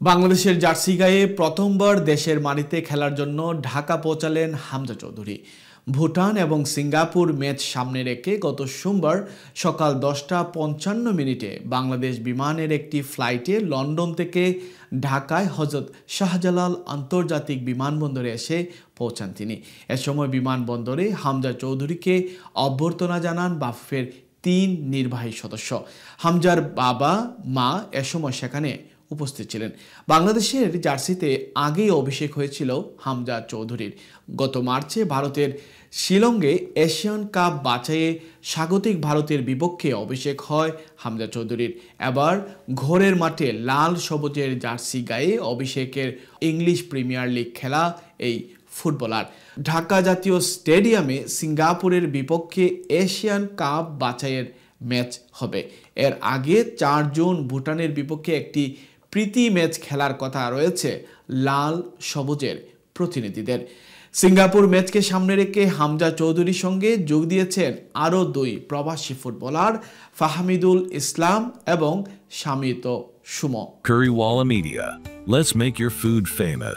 বাংলাদেশের জার্সি গায়ে প্রথমবার দেশের মাটিতে খেলার জন্য ঢাকা পৌঁছালেন হামজা চৌধুরী। ভুটান এবং সিঙ্গাপুর ম্যাচ সামনে রেখে গত সোমবার সকাল 10:55 বাংলাদেশ বিমানের একটি ফ্লাইটে লন্ডন থেকে ঢাকায় হযরত শাহজালাল আন্তর্জাতিক বিমানবন্দরে এসে পৌঁছান তিনি। এ সময় বিমানবন্দরে হামজা চৌধুরীকে অভ্যর্থনা জানান বাফুফের 3 নির্বাহী সদস্য। হামজার বাবা মা এ সময় সেখানে উপস্থিত ছিলেন। বাংলাদেশের জার্সিতে আগেই অভিষেক হয়েছিল হামজা চৌধুরীর। গত মার্চে ভারতের শিলংয়ে এশিয়ান কাপ বাছাইয়ে স্বাগতিক ভারতের বিপক্ষে অভিষেক হয় হামজা চৌধুরীর। এবার ঘরের মাঠে লাল সবুজের জার্সি গায়ে অভিষেকের ইংলিশ প্রিমিয়ার লিগ খেলা এই ফুটবলার। ঢাকা জাতীয় স্টেডিয়ামে সিঙ্গাপুরের বিপক্ষে এশিয়ান কাপ বাছাইয়ের ম্যাচ হবে। এর আগে 4 জুন ভুটানের বিপক্ষে একটি প্রীতি ম্যাচ খেলার কথা রয়েছে লাল সবুজের প্রতিনিধিদের। সিঙ্গাপুর ম্যাচকে সামনে রেখে হামজা চৌধুরীর সঙ্গে যোগ দিয়েছেন আরও 2 প্রবাসী ফুটবলার ফাহমিদুল ইসলাম এবং Shamit Sumo. Currywalla Media. Let's make your food famous.